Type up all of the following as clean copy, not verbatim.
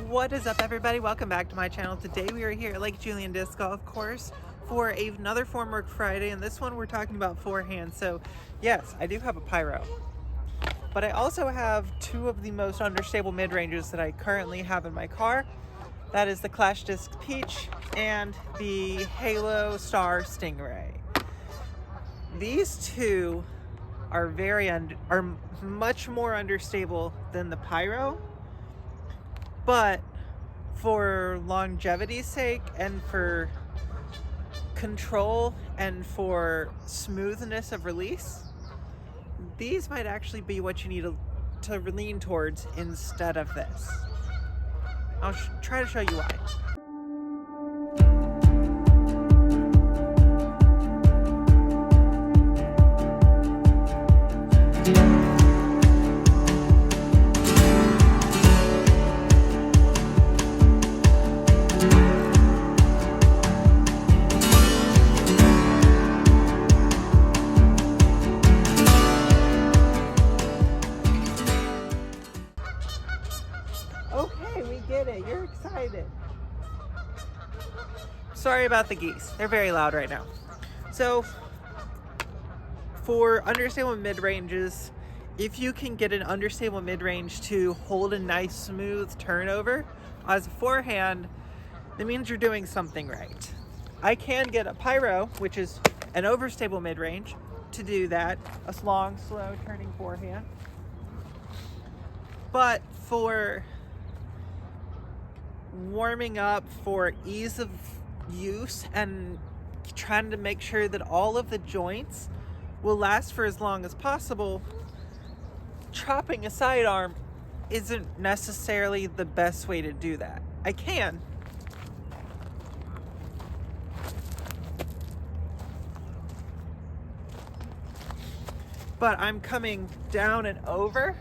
What is up, everybody? Welcome back to my channel. Today we are here at Lake Julian Disc Golf Course for another Formwork Friday, and this one we're talking about forehand. So yes, I do have a pyro, but I also have two of the most understable mid-ranges that I currently have in my car. That is the Clash Disc Peach and the Halo Star Stingray. These two are much more understable than the pyro, but for longevity's sake and for control and for smoothness of release, these might actually be what you need to lean towards instead of this. I'll try to show you why. Okay, we get it. You're excited. Sorry about the geese. They're very loud right now. So, for understable mid-ranges, if you can get an understable mid-range to hold a nice smooth turnover as a forehand, that means you're doing something right. I can get a pyro, which is an overstable mid-range, to do that, a long, slow turning forehand. But for warming up, for ease of use, and trying to make sure that all of the joints will last for as long as possible, chopping a sidearm isn't necessarily the best way to do that. I can, but I'm coming down and over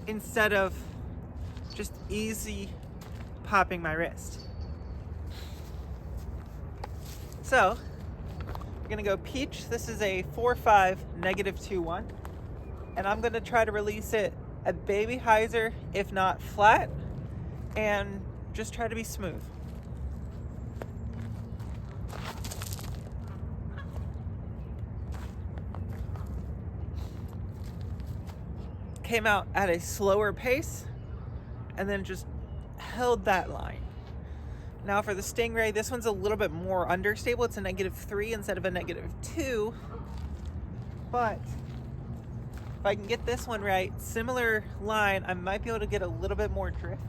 instead of just easy popping my wrist. So we're gonna go peach. This is a 4-5 -2-1, and I'm gonna try to release it at baby hyzer, if not flat, and just try to be smooth. Came out at a slower pace and then just held that line. Now for the Stingray, this one's a little bit more understable. It's a -3 instead of a -2. But if I can get this one right, similar line, I might be able to get a little bit more drift.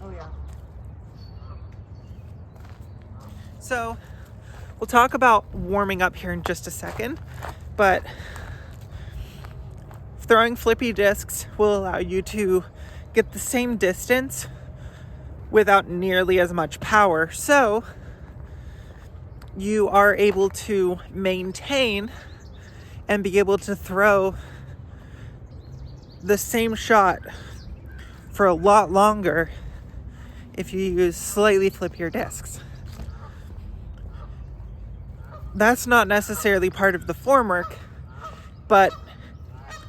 Oh yeah. So we'll talk about warming up here in just a second, but throwing flippy discs will allow you to get the same distance without nearly as much power. So you are able to maintain and be able to throw the same shot for a lot longer if you use slightly flippier discs. That's not necessarily part of the formwork, but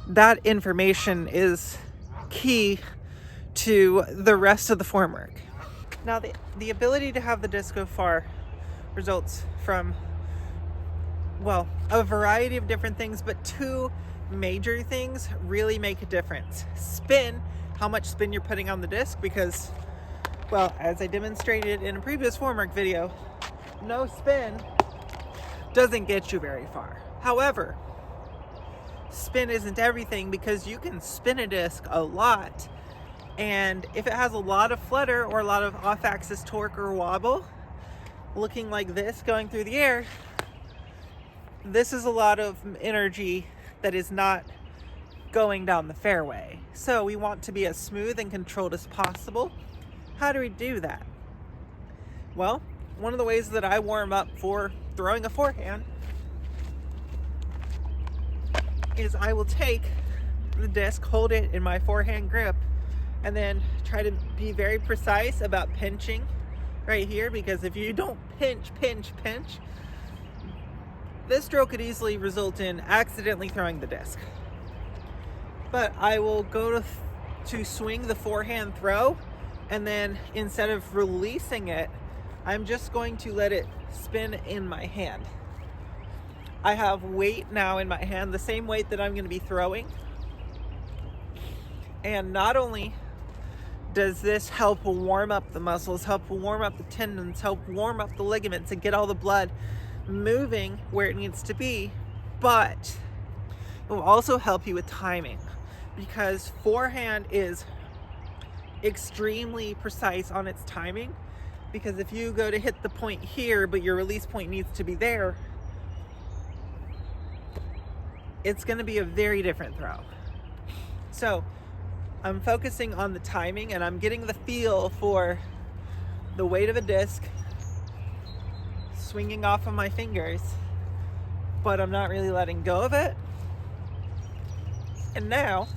that information is key to the rest of the formwork. Now, the ability to have the disc go far results from, well, a variety of different things, but two major things really make a difference. Spin, how much spin you're putting on the disc, because, well, as I demonstrated in a previous formwork video, no spin doesn't get you very far. However, spin isn't everything, because you can spin a disc a lot, and if it has a lot of flutter or a lot of off-axis torque or wobble, looking like this going through the air, this is a lot of energy that is not going down the fairway. So we want to be as smooth and controlled as possible. How do we do that? Well, one of the ways that I warm up for throwing a forehand is I will take the disc, hold it in my forehand grip, and then try to be very precise about pinching right here, because if you don't pinch, This stroke could easily result in accidentally throwing the disc. But I will go to swing the forehand throw, and then instead of releasing it, I'm just going to let it spin in my hand. I have weight now in my hand, the same weight that I'm going to be throwing. And not only does this help warm up the muscles, help warm up the tendons, help warm up the ligaments and get all the blood moving where it needs to be, but it will also help you with timing, because forehand is extremely precise on its timing. Because if you go to hit the point here, but your release point needs to be there, it's going to be a very different throw. So I'm focusing on the timing, and I'm getting the feel for the weight of a disc swinging off of my fingers, but I'm not really letting go of it. And now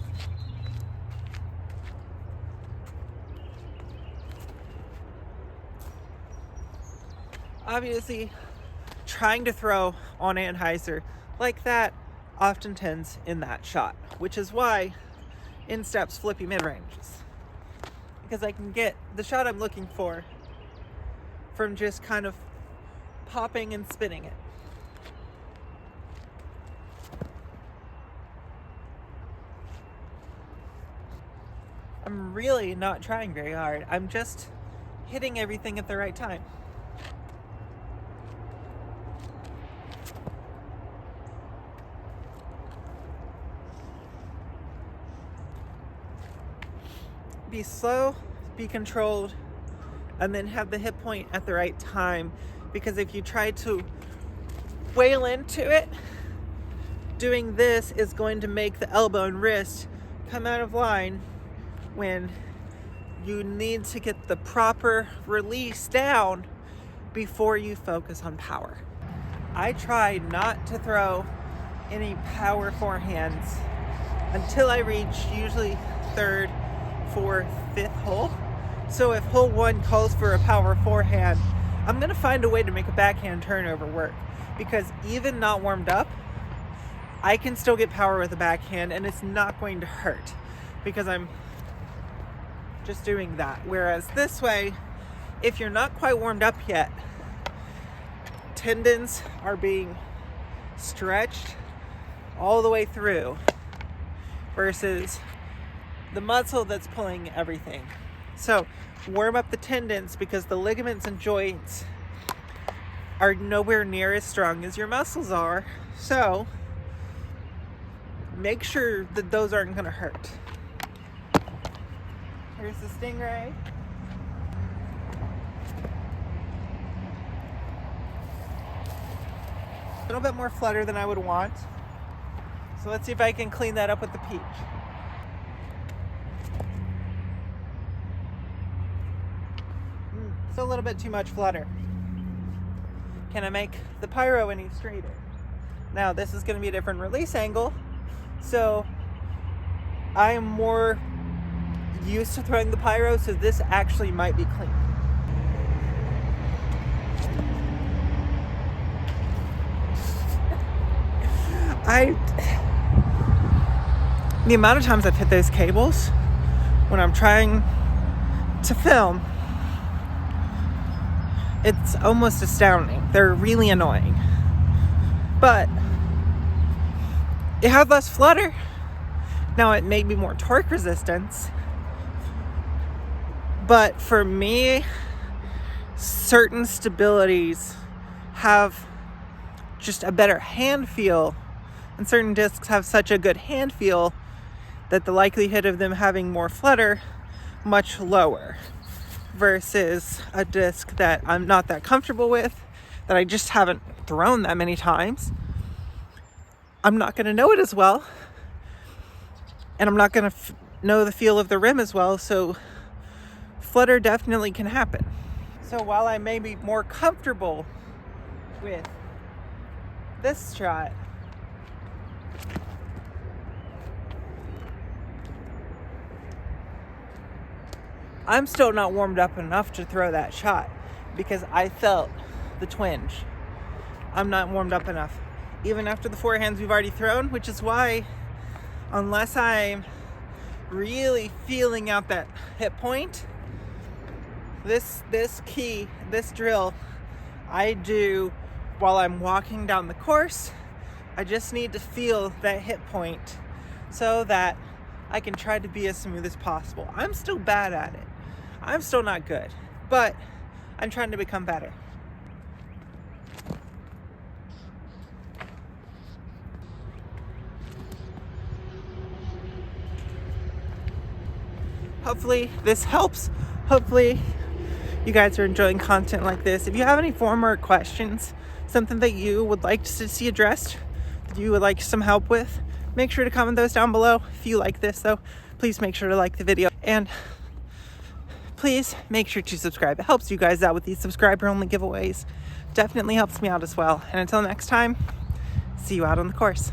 obviously trying to throw on Anheuser like that often tends in that shot, which is why in steps Flippy mid-ranges, because I can get the shot I'm looking for from just kind of popping and spinning it. I'm really not trying very hard. I'm just hitting everything at the right time. Be slow, be controlled, and then have the hit point at the right time. Because if you try to wail into it, doing this is going to make the elbow and wrist come out of line when you need to get the proper release down before you focus on power. I try not to throw any power forehands until I reach usually third, fourth, fifth hole. So if hole 1 calls for a power forehand, I'm going to find a way to make a backhand turnover work, because even not warmed up, I can still get power with a backhand, and it's not going to hurt because I'm just doing that. Whereas this way, if you're not quite warmed up yet, tendons are being stretched all the way through versus the muscle that's pulling everything. So warm up the tendons, because the ligaments and joints are nowhere near as strong as your muscles are. So make sure that those aren't going to hurt. Here's the Stingray. A little bit more flutter than I would want. So let's see if I can clean that up with the peach. Still a little bit too much flutter. Can I make the pyro any straighter? Now this is going to be a different release angle, so I am more used to throwing the pyro, so this actually might be clean. The amount of times I've hit those cables when I'm trying to film, it's almost astounding. They're really annoying. But it had less flutter. Now it made me more torque resistance. But for me, certain stabilities have just a better hand feel, and certain discs have such a good hand feel that the likelihood of them having more flutter much lower, versus a disc that I'm not that comfortable with, that I just haven't thrown that many times. I'm not going to know it as well, and I'm not going to know the feel of the rim as well, so flutter definitely can happen. So while I may be more comfortable with this shot, I'm still not warmed up enough to throw that shot, because I felt the twinge. I'm not warmed up enough. even after the forehands we've already thrown, which is why, unless I'm really feeling out that hit point, this drill I do while I'm walking down the course. I just need to feel that hit point so that I can try to be as smooth as possible. I'm still bad at it. I'm still not good, but I'm trying to become better. Hopefully this helps. Hopefully you guys are enjoying content like this. If you have any Formwork questions, something that you would like to see addressed, that you would like some help with, make sure to comment those down below. If you like this though, please make sure to like the video, and please make sure to subscribe. It helps you guys out with these subscriber only giveaways. Definitely helps me out as well. And until next time, see you out on the course.